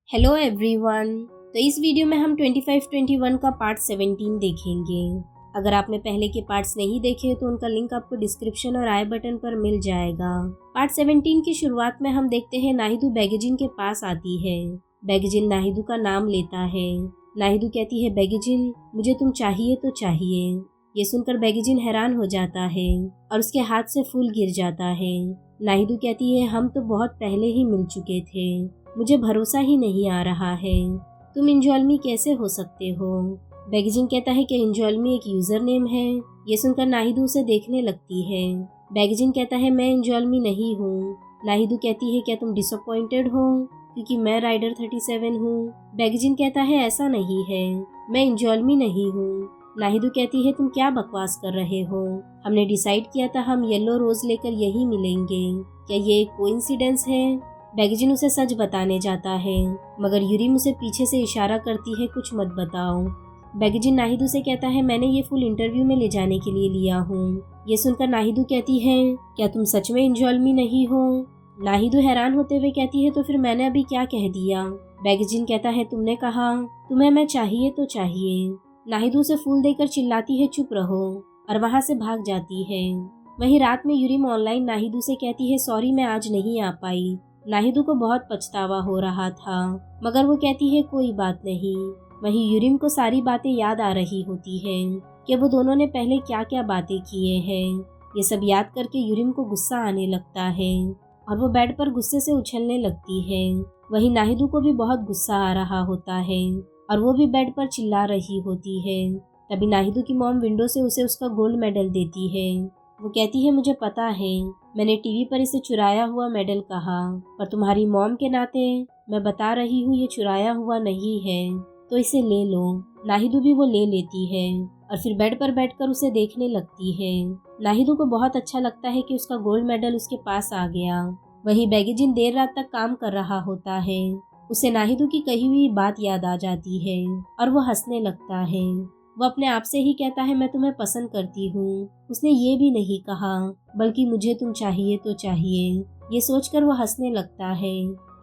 Hello everyone. तो इस video में हम 25-21 का पार्ट 17 देखेंगे। अगर आपने पहले के पार्ट्स नहीं देखे तो उनका लिंक आपको डिस्क्रिप्शन और आई बटन पर मिल जाएगा। पार्ट 17 की शुरुआत में हम देखते हैं नाहिदू बेगेजिन के पास आती है। बेगेजिन नाहिदू का नाम लेता है। नाहिदू कहती है, बेगेजिन मुझे तुम चाहिए तो चाहिए। ये सुनकर बेगेजिन हैरान हो जाता है और उसके हाथ से फूल गिर जाता है। नाहिदू कहती है, हम तो बहुत पहले ही मिल चुके थे, मुझे भरोसा ही नहीं आ रहा है, तुम इंजॉल्मी कैसे हो सकते हो। बेगेजिन कहता है कि इंजॉल्मी एक यूजर नेम है। ये सुनकर नाहिदू उसे देखने लगती है। बेगेजिन कहता है, मैं इंजॉल्मी नहीं हूँ। नाहिदू कहती है, क्या तुम डिसअपॉइंटेड हो क्योंकि मैं राइडर 37 हूँ। बेगेजिन कहता है, ऐसा नहीं है, मैं इंजॉल्मी नहीं हूँ। नाहिदू कहती है, तुम क्या बकवास कर रहे हो, हमने डिसाइड किया था हम येलो रोज लेकर यहीं मिलेंगे, क्या ये एक कोइंसिडेंस है। बेगेजिन उसे सच बताने जाता है मगर यूरिम उसे पीछे से इशारा करती है, कुछ मत बताओ। बेगेजिन नाहिदू से कहता है, मैंने ये फूल इंटरव्यू में ले जाने के लिए लिया हूँ। ये सुनकर नाहिदू कहती है, क्या तुम सच में इंजॉल्मी नहीं हो। नाहिदू हैरान होते हुए कहती है, तो फिर मैंने अभी क्या कह दिया। बेगेजिन कहता है, तुमने कहा तुम्हें मैं चाहिए तो चाहिए। नाहिदू उसे फूल देकर चिल्लाती है, चुप रहो, और वहाँ से भाग जाती है। वहीं रात में यूरिम ऑनलाइन नाहिदू से कहती है, सॉरी मैं आज नहीं आ पाई। नाहिदू को बहुत पछतावा हो रहा था मगर वो कहती है, कोई बात नहीं। वहीं यूरिम को सारी बातें याद आ रही होती है कि वो दोनों ने पहले क्या क्या बातें किए हैं। ये सब याद करके यूरिम को गुस्सा आने लगता है और वो बेड पर गुस्से से उछलने लगती है। वहीं नाहिदू को भी बहुत गुस्सा आ रहा होता है और वो भी बेड पर चिल्ला रही होती है। तभी नाहिदू की मॉम विंडो से उसे उसका गोल्ड मेडल देती है। वो कहती है, मुझे पता है मैंने टीवी पर इसे चुराया हुआ मेडल कहा, पर तुम्हारी मॉम के नाते मैं बता रही हूँ ये चुराया हुआ नहीं है, तो इसे ले लो। नाहिदू भी वो ले लेती है और फिर बेड पर बैठकर उसे देखने लगती है। नाहिदू को बहुत अच्छा लगता है कि उसका गोल्ड मेडल उसके पास आ गया। वहीं बेगेजिन देर रात तक काम कर रहा होता है। उसे नाहिदू की कही हुई बात याद आ जाती है और वो हंसने लगता है। वो अपने आप से ही कहता है, मैं तुम्हें पसंद करती हूँ। उसने ये भी नहीं कहा बल्कि मुझे तुम चाहिए तो चाहिए। ये सोचकर वो हंसने लगता है।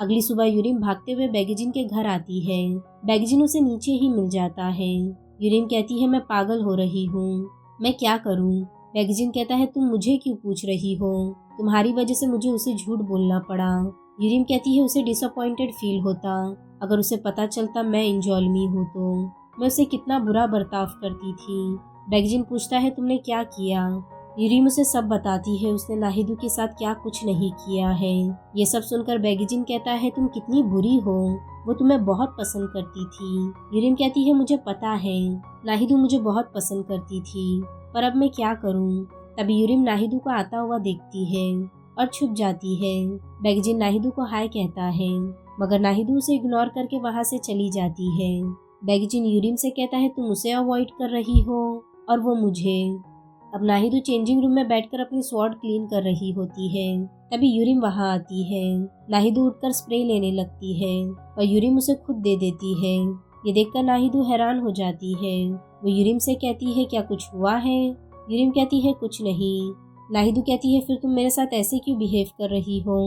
अगली सुबह यूरिम भागते हुए बेगेजिन के घर आती है। बेगेजिन उसे नीचे ही मिल जाता है। यूरिम कहती है, मैं पागल हो रही हूँ, मैं क्या करूँ। बेगेजिन कहता है, तुम मुझे क्यों पूछ रही हो, तुम्हारी वजह से मुझे उसे झूठ बोलना पड़ा। यूरिम कहती है, उसे डिसअपॉइंटेड फील होता, अगर उसे पता चलता मैं इंजॉल्मी हूँ तो मैं उसे कितना बुरा बर्ताव करती थी। बेगेजिन पूछता है, तुमने क्या किया। यूरिम उसे सब बताती है उसने नाहिदू के साथ क्या कुछ नहीं किया है। ये सब सुनकर बेगेजिन कहता है, तुम कितनी बुरी हो, वो तुम्हें बहुत पसंद करती थी। यूरिम कहती है, मुझे पता है नाहिदू मुझे बहुत पसंद करती थी, पर अब मैं क्या करूँ। तभी यूरिम नाहिदू को आता हुआ देखती है और छुप जाती है। बेगेजिन नाहिदू को हाय कहता है मगर नाहिदू उसे इग्नोर करके वहाँ से चली जाती है। बेगेजिन यूरिम से कहता है, तुम उसे अवॉइड कर रही हो और वो मुझे। अब नाहिदू चेंजिंग रूम में बैठकर अपनी स्वॉर्ड क्लीन कर रही होती है। तभी यूरिम वहां आती है। नाहिदू उठकर स्प्रे लेने लगती है और यूरिम उसे खुद दे देती है। ये देखकर नाहिदू हैरान हो जाती है। वो यूरिम से कहती है, क्या कुछ हुआ है। यूरिम कहती है, कुछ नहीं। नाहिदू कहती है, फिर तुम मेरे साथ ऐसे क्यों बिहेव कर रही हो,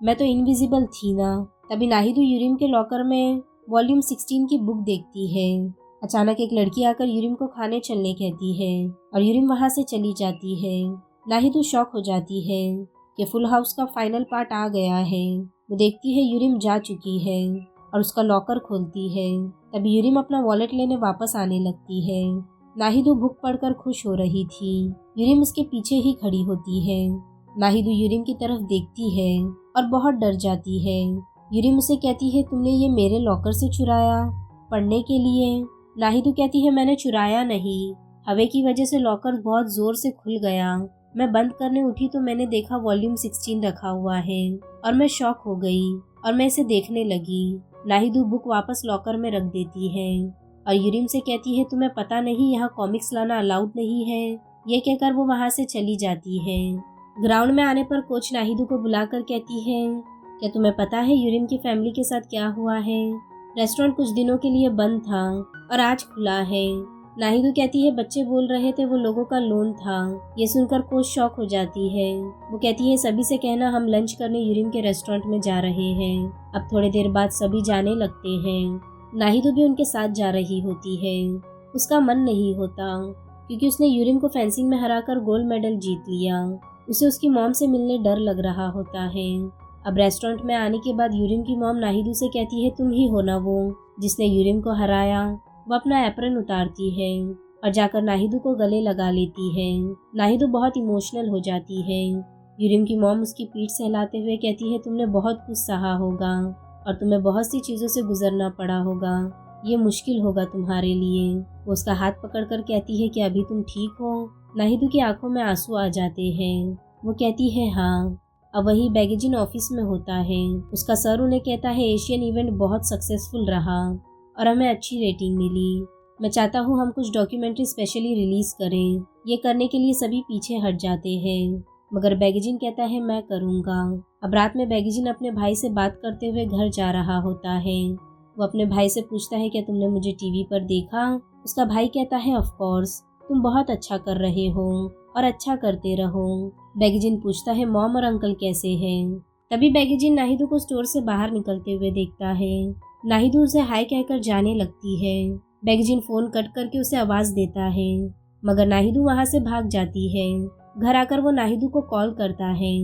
मैं तो इनविजिबल थी ना। तभी नाहिदू यूरिम के लॉकर में वॉल्यूम 16 की बुक देखती है। अचानक एक लड़की आकर यूरिम को खाने चलने कहती है और यूरिम वहां से चली जाती है। नाहिदू शॉक हो जाती है कि फुल हाउस का फाइनल पार्ट आ गया है। वो देखती है यूरिम जा चुकी है और उसका लॉकर खोलती है। तभी यूरिम अपना वॉलेट लेने वापस आने लगती है। नाहिदू बुक पढ़कर खुश हो रही थी। यूरिम उसके पीछे ही खड़ी होती है। नाहिदू यूरिम की तरफ देखती है और बहुत डर जाती है। यूरिम उसे कहती है, तुमने ये मेरे लॉकर से चुराया पढ़ने के लिए। नाहिदू कहती है, मैंने चुराया नहीं, हवा की वजह से लॉकर बहुत जोर से खुल गया, मैं बंद करने उठी तो मैंने देखा वॉल्यूम 16 रखा हुआ है और मैं शॉक हो गई और मैं इसे देखने लगी। नाहिदू बुक वापस लॉकर में रख देती है और यूरिम से कहती है, तुम्हें पता नहीं यहाँ कॉमिक्स लाना अलाउड नहीं है। ये कहकर वो वहाँ से चली जाती है। ग्राउंड में आने पर कोच नाहिदू को बुलाकर कहती है, क्या तुम्हें पता है यूरिम की फैमिली के साथ क्या हुआ है। रेस्टोरेंट कुछ दिनों के लिए बंद था और आज खुला है। नाहिदो कहती है बच्चे बोल रहे थे वो लोगों का लोन था। ये सुनकर कोच शॉक हो जाती है। वो कहती है सभी से कहना हम लंच करने यूरिम के रेस्टोरेंट में जा रहे हैं। अब थोड़ी देर बाद सभी जाने लगते हैं। नाहिदो भी उनके साथ जा रही होती है। उसका मन नहीं होता क्योंकि उसने यूरिम को फेंसिंग में हराकर गोल्ड मेडल जीत लिया। उसे उसकी मॉम से मिलने डर लग रहा होता है। अब रेस्टोरेंट में आने के बाद यूरिम की मॉम नाहिदो से कहती है तुम ही हो ना वो जिसने यूरिम को हराया। वो अपना एप्रन उतारती है और जाकर नाहिदो को गले लगा लेती है। नाहिदो बहुत इमोशनल हो जाती है। यूरिम की मॉम उसकी पीठ सहलाते हुए कहती है तुमने बहुत कुछ सहा होगा और तुम्हें बहुत सी चीज़ों से गुजरना पड़ा होगा। ये मुश्किल होगा तुम्हारे लिए। वो उसका हाथ पकड़कर कहती है कि अभी तुम ठीक हो। नाहिदो की आंखों में आंसू आ जाते हैं। वो कहती है हाँ। अब वही बैगेजिन ऑफिस में होता है। उसका सर उन्हें कहता है एशियन इवेंट बहुत सक्सेसफुल रहा और हमें अच्छी रेटिंग मिली। मैं चाहता हूँ हम कुछ डॉक्यूमेंट्री स्पेशली रिलीज करें। ये करने के लिए सभी पीछे हट जाते हैं मगर बैगेजिन कहता है मैं करूँगा। अब रात में बैगेजिन अपने भाई से बात करते हुए घर जा रहा होता है। वो अपने भाई से पूछता है क्या तुमने मुझे टीवी पर देखा। उसका भाई कहता है ऑफ कोर्स तुम बहुत अच्छा कर रहे हो और अच्छा करते रहो। बैगेजिन पूछता है मॉम और अंकल कैसे हैं। तभी बैगेजिन नाहिदो को स्टोर से बाहर निकलते हुए देखता है। नाहिदो उसे हाय कहकर जाने लगती है। बैगेजिन फोन कट करके उसे आवाज देता है मगर नाहिदो वहां से भाग जाती है। घर आकर वो नाहिदो को कॉल करता है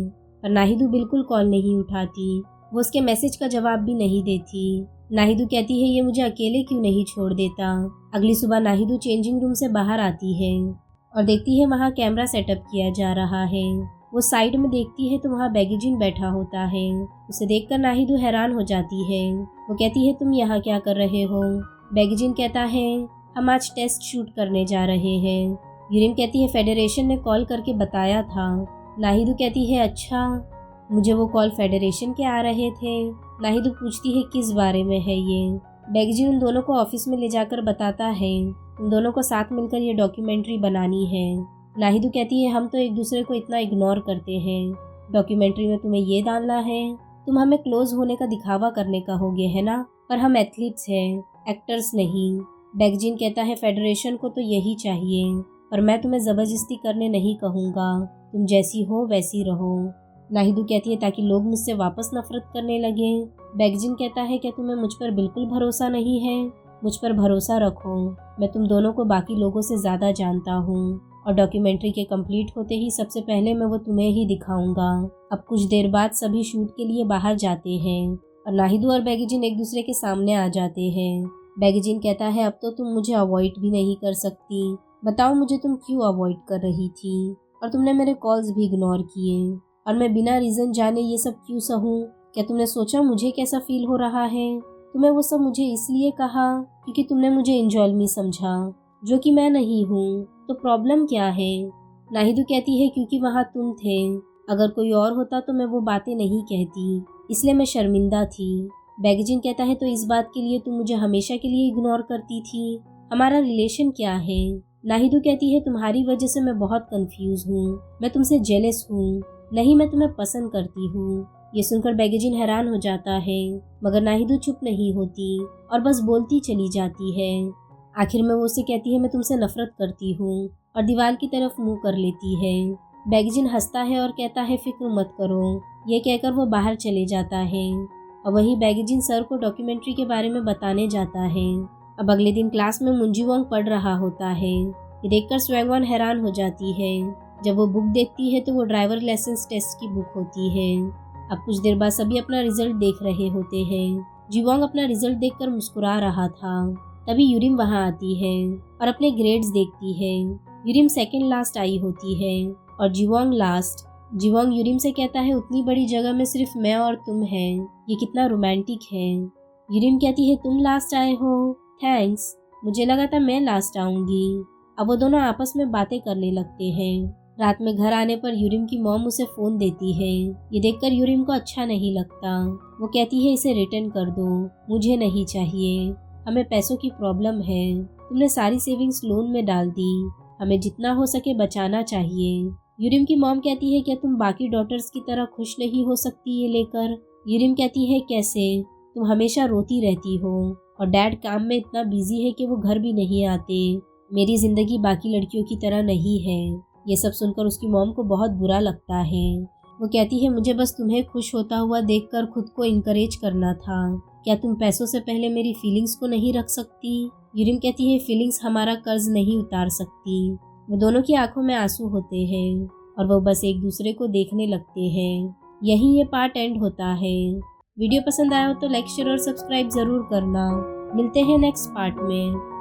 पर नाहिदो बिल्कुल कॉल नहीं उठाती। वो उसके मैसेज का जवाब भी नहीं देती। नाहिदो कहती है ये मुझे अकेले क्यों नहीं छोड़ देता। अगली सुबह नाहिदो चेंजिंग रूम से बाहर आती है और देखती है वहाँ कैमरा सेटअप किया जा रहा है। वो साइड में देखती है तो वहाँ बैगेजिन बैठा होता है। उसे देखकर नाहिदो हैरान हो जाती है। वो कहती है तुम यहाँ क्या कर रहे हो। बैगेजिन कहता है हम आज टेस्ट शूट करने जा रहे हैं। यूरिम कहती है फेडरेशन ने कॉल करके बताया था। नाहिदो कहती है अच्छा, मुझे वो कॉल फेडरेशन के आ रहे थे। नाहिदो पूछती है किस बारे में है ये। बैगेजिन उन दोनों को ऑफिस में ले जाकर बताता है उन दोनों को साथ मिलकर ये डॉक्यूमेंट्री बनानी है। नाहिदो कहती है हम तो एक दूसरे को इतना इग्नोर करते हैं। डॉक्यूमेंट्री में तुम्हें ये डालना है तुम हमें क्लोज होने का दिखावा करने का होगे है ना, पर हम एथलीट्स हैं एक्टर्स नहीं। बैगेजिन कहता है फेडरेशन को तो यही चाहिए पर मैं तुम्हें ज़बरदस्ती करने नहीं कहूँगा। तुम जैसी हो वैसी रहो। नाहिदो कहती है ताकि लोग मुझसे वापस नफरत करने लगे। बैगेजिन कहता है क्या तुम्हें मुझ पर बिल्कुल भरोसा नहीं है। मुझ पर भरोसा रखो, मैं तुम दोनों को बाकी लोगों से ज़्यादा जानता हूँ और डॉक्यूमेंट्री के कंप्लीट होते ही सबसे पहले मैं वो तुम्हें ही दिखाऊंगा। अब कुछ देर बाद सभी शूट के लिए बाहर जाते हैं और नाहिदो और बैगेजिन एक दूसरे के सामने आ जाते हैं। बैगेजिन कहता है अब तो तुम मुझे अवॉइड भी नहीं कर सकती। बताओ मुझे तुम क्यों अवॉइड कर रही थी और तुमने मेरे कॉल्स भी इग्नोर किए और मैं बिना रीज़न जाने ये सब क्यों सहूँ। क्या तुमने सोचा मुझे कैसा फील हो रहा है। तुम्हें वो सब मुझे इसलिए कहा क्योंकि तुमने मुझे इंजॉल्मी समझा जो कि मैं नहीं हूँ। तो प्रॉब्लम क्या है। नाहिदो कहती है क्योंकि वहाँ तुम थे। अगर कोई और होता तो मैं वो बातें नहीं कहती, इसलिए मैं शर्मिंदा थी। बैगेजिन कहता है तो इस बात के लिए तुम मुझे हमेशा के लिए इग्नोर करती थी। हमारा रिलेशन क्या है। नाहिदो कहती है तुम्हारी वजह से मैं बहुत कंफ्यूज हूँ। मैं तुमसे जेलस हूँ, नहीं मैं तुम्हें पसंद करती हूँ। ये सुनकर बैगेजिन हैरान हो जाता है मगर नाहिदो चुप नहीं होती और बस बोलती चली जाती है। आखिर में वो उसे कहती है मैं तुमसे नफरत करती हूँ और दीवार की तरफ मुंह कर लेती है। बैगेजिन हंसता है और कहता है फिक्र मत करो। ये कहकर वो बाहर चले जाता है और वहीं बैगेजिन सर को डॉक्यूमेंट्री के बारे में बताने जाता है। अब अगले दिन क्लास में मुंजी वोंग पढ़ रहा होता है। ये देखकर स्वैंगवान हैरान हो जाती है। जब वो बुक देखती है तो वो ड्राइवर लाइसेंस टेस्ट की बुक होती है। अब कुछ देर बाद सभी अपना रिजल्ट देख रहे होते हैं। जीवोंग अपना रिजल्ट देखकर मुस्कुरा रहा था। तभी यूरिम वहां आती है और अपने ग्रेड्स देखती है। यूरिम सेकंड लास्ट आई होती है और जीवोंग लास्ट। जीवोंग यूरिम से कहता है उतनी बड़ी जगह में सिर्फ मैं और तुम हैं, ये कितना रोमांटिक है। यूरिम कहती है तुम लास्ट आए हो, थैंक्स, मुझे लगा था मैं लास्ट आऊंगी। अब वो दोनों आपस में बातें करने लगते हैं। रात में घर आने पर यूरिम की मॉम उसे फोन देती है। ये देखकर यूरिम को अच्छा नहीं लगता। वो कहती है इसे रिटर्न कर दो, मुझे नहीं चाहिए, हमें पैसों की प्रॉब्लम है। तुमने सारी सेविंग्स लोन में डाल दी, हमें जितना हो सके बचाना चाहिए। यूरिम की मॉम कहती है क्या तुम बाकी डॉटर्स की तरह खुश नहीं हो सकती ये लेकर। यूरिम कहती है कैसे, तुम हमेशा रोती रहती हो और डैड काम में इतना बिजी है कि वो घर भी नहीं आते। मेरी ज़िंदगी बाकी लड़कियों की तरह नहीं है। ये सब सुनकर उसकी मॉम को बहुत बुरा लगता है। वो कहती है मुझे बस तुम्हें खुश होता हुआ देखकर खुद को इनकरेज करना था। क्या तुम पैसों से पहले मेरी फीलिंग्स को नहीं रख सकती? यूरिन कहती है फीलिंग्स हमारा कर्ज नहीं उतार सकती। वो दोनों की आंखों में आंसू होते हैं और वो बस एक दूसरे को देखने लगते हैं। यहीं ये पार्ट एंड होता है। वीडियो पसंद आया हो तो लाइक शेयर और सब्सक्राइब ज़रूर करना। मिलते हैं नेक्स्ट पार्ट में।